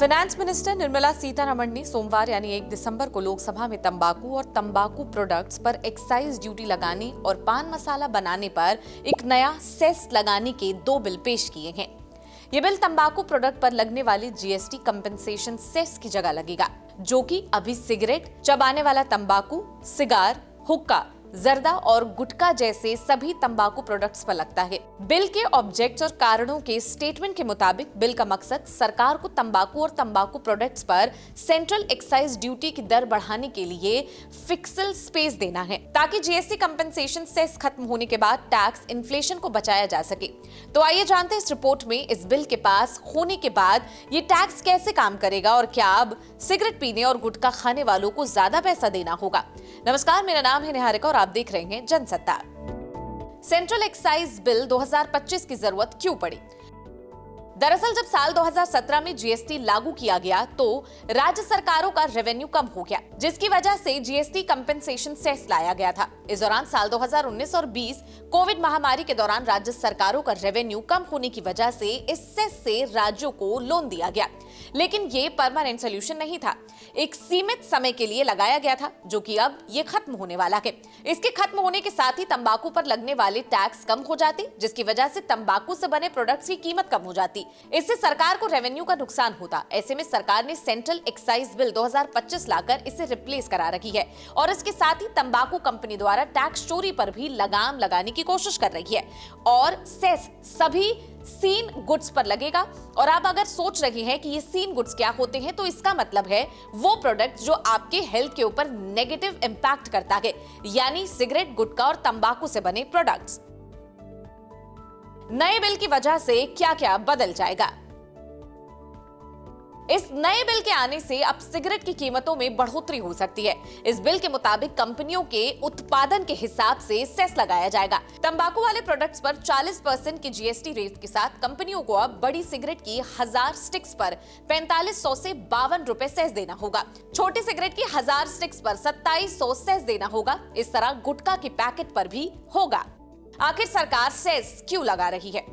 Finance minister Nirmala Sitharaman ने सोमवार यानी 1 दिसंबर को लोकसभा में तंबाकू और तंबाकू प्रोडक्ट्स पर एक्साइज ड्यूटी लगाने और पान मसाला बनाने पर एक नया सेस लगाने के 2 बिल पेश किए हैं। ये बिल तंबाकू प्रोडक्ट पर लगने वाली जीएसटी कंपनसेशन सेस की जगह लगेगा, जो कि अभी सिगरेट, चबाने वाला तंबाकू, सिगार, हुक्का, जर्दा और गुटखा जैसे सभी तंबाकू प्रोडक्ट्स पर लगता है। बिल के ऑब्जेक्ट्स और कारणों के स्टेटमेंट के मुताबिक बिल का मकसद सरकार को तंबाकू और तंबाकू प्रोडक्ट्स पर सेंट्रल एक्साइज ड्यूटी की दर बढ़ाने के लिए फिक्सल स्पेस देना है, ताकि जीएसटी कंपनसेशन सेस खत्म होने के बाद टैक्स इन्फ्लेशन को बचाया जा सके। तो आइए जानते हैं इस रिपोर्ट में इस बिल के पास होने के बाद ये टैक्स कैसे काम करेगा और क्या अब सिगरेट पीने और गुटखा खाने वालों को ज्यादा पैसा देना होगा। नमस्कार, मेरा नाम है निहारिका और आप देख रहे हैं जनसत्ता। सेंट्रल एक्साइज बिल 2025 की जरूरत क्यों पड़ी? दरअसल जब साल 2017 में जीएसटी लागू किया गया तो राज्य सरकारों का रेवेन्यू कम हो गया, जिसकी वजह से जीएसटी कंपनसेशन सेस लाया गया था। इस दौरान साल 2019 और 20 कोविड महामारी के दौरान राज्य सरकारों का रेवेन्यू कम होने की वजह से इस सेस से राज्यों को लोन दिया गया, लेकिन ये परमानेंट सोल्यूशन नहीं था। एक सीमित समय के लिए लगाया गया था, जो कि अब ये खत्म होने वाला है। इसके खत्म होने के साथ ही तंबाकू पर लगने वाले टैक्स कम हो जाते, जिसकी वजह से तंबाकू से बने प्रोडक्ट्स की कीमत कम हो जाती। इससे सरकार को रेवेन्यू का नुकसान होता। ऐसे में सरकार ने सेंट्रल एक्साइज बिल 2025 लाकर इसे रिप्लेस करा रखी है और इसके साथ ही तंबाकू कंपनी द्वारा टैक्स चोरी पर भी लगाम लगाने की कोशिश कर रही है और सेस सभी सीन गुड्स पर लगेगा। और आप अगर सोच रहे हैं कि ये सीन गुड्स क्या होते हैं, तो इसका मतलब है वो प्रोडक्ट जो आपके हेल्थ के ऊपर नेगेटिव इंपैक्ट करता है, यानी सिगरेट, गुटखा और तंबाकू से बने प्रोडक्ट्स। नए बिल की वजह से क्या-क्या बदल जाएगा? इस नए बिल के आने से अब सिगरेट की कीमतों में बढ़ोतरी हो सकती है। इस बिल के मुताबिक कंपनियों के उत्पादन के हिसाब से सेस लगाया जाएगा। तंबाकू वाले प्रोडक्ट्स पर 40% के जीएसटी रेट के साथ कंपनियों को अब बड़ी सिगरेट की 1000 स्टिक्स पर 4500 से 52 रुपए सेस देना होगा। छोटी सिगरेट की 1000 स्टिक्स पर 2700 सेस देना होगा। इस तरह गुटखा के पैकेट पर भी होगा। आखिर सरकार सेस क्यों लगा रही है?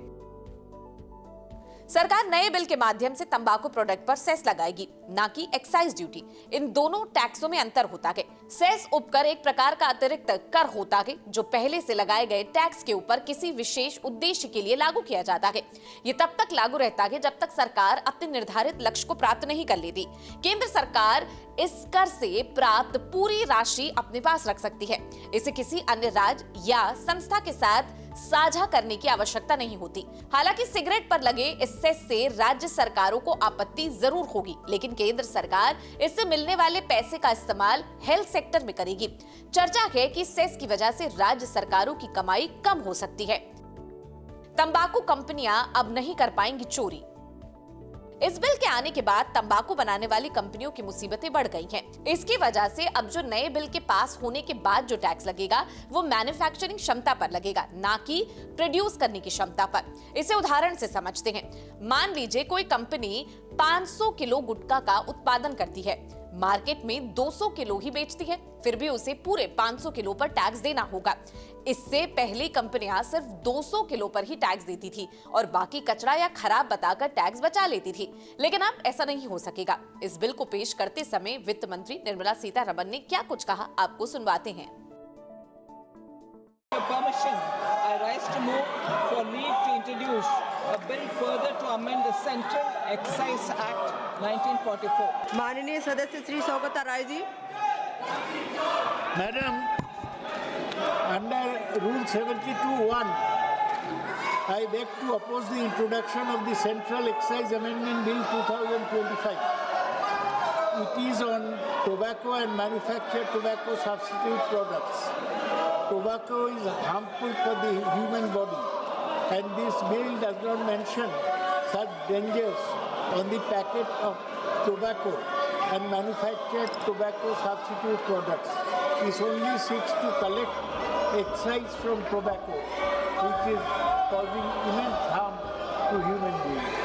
सरकार नए बिल के माध्यम से तंबाकू प्रोडक्ट पर सेस लगाएगी, ना कि एक्साइज ड्यूटी। इन दोनों टैक्सों में अंतर होता है। सेस उपकर एक प्रकार का अतिरिक्त कर होता है, जो पहले से लगाए गए टैक्स के ऊपर किसी विशेष उद्देश्य के लिए लागू किया जाता है। ये तब तक लागू रहता है जब तक सरकार अपने निर्धारित लक्ष्य को प्राप्त नहीं कर लेती। केंद्र सरकार इस कर से प्राप्त पूरी राशि अपने पास रख सकती है। इसे किसी अन्य राज्य या संस्था के साथ साझा करने की आवश्यकता नहीं होती। हालांकि सिगरेट पर लगे इस सेस से राज्य सरकारों को आपत्ति जरूर होगी, लेकिन केंद्र सरकार इससे मिलने वाले पैसे का इस्तेमाल हेल्थ सेक्टर में करेगी। चर्चा है कि सेस की वजह से राज्य सरकारों की कमाई कम हो सकती है। तंबाकू कंपनियां अब नहीं कर पाएंगी चोरी। इस बिल के आने के बाद तंबाकू बनाने वाली कंपनियों की मुसीबतें बढ़ गई हैं। इसकी वजह से अब जो नए बिल के पास होने के बाद जो टैक्स लगेगा वो मैन्युफैक्चरिंग क्षमता पर लगेगा, ना कि प्रोड्यूस करने की क्षमता पर। इसे उदाहरण से समझते हैं। मान लीजिए कोई कंपनी 500 किलो गुटखा का उत्पादन करती है, मार्केट में 200 किलो ही बेचती है, फिर भी उसे पूरे 500 किलो पर टैक्स देना होगा। इससे पहले कंपनियां सिर्फ 200 किलो पर ही टैक्स देती थी और बाकी कचरा या खराब बताकर टैक्स बचा लेती थी, लेकिन अब ऐसा नहीं हो सकेगा। इस बिल को पेश करते समय वित्त मंत्री निर्मला सीतारमण ने क्या कुछ कहा, आपको सुनवाते हैं। I rise to move for leave to introduce a bill further to amend the Central Excise Act 1944. माननीय सदस्य Shri Shaukat Rai ji. Madam, under Rule 72(1), I beg to oppose the introduction of the Central Excise Amendment Bill 2025. It is on tobacco and manufactured tobacco substitute products. Tobacco is harmful for the human body, and this bill does not mention such dangers on the packet of tobacco and manufactured tobacco substitute products. It only seeks to collect excise from tobacco, which is causing immense harm to human beings.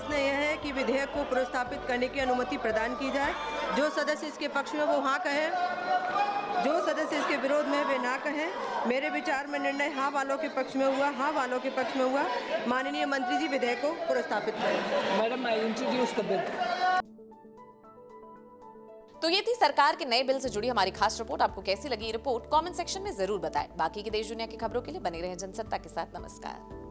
प्रश्न यह है कि विधेयक को पुनर्स्थापित करने की अनुमति प्रदान की जाए। जो सदस्य इसके पक्ष में वो हाँ कहें, जो सदस्य इसके विरोध में वे ना कहें। मेरे विचार में निर्णय हाँ वालों के पक्ष में हुआ, हाँ वालों के पक्ष में हुआ। माननीय मंत्री जी विधेयक को पुनर्स्थापित करें। Madam, I introduce the bill. तो ये थी सरकार के नए बिल से जुड़ी हमारी खास रिपोर्ट। आपको कैसी लगी ये रिपोर्ट कमेंट सेक्शन में जरूर बताएं। बाकी की देश दुनिया की खबरों के लिए बने रहें जनसत्ता के साथ। नमस्कार।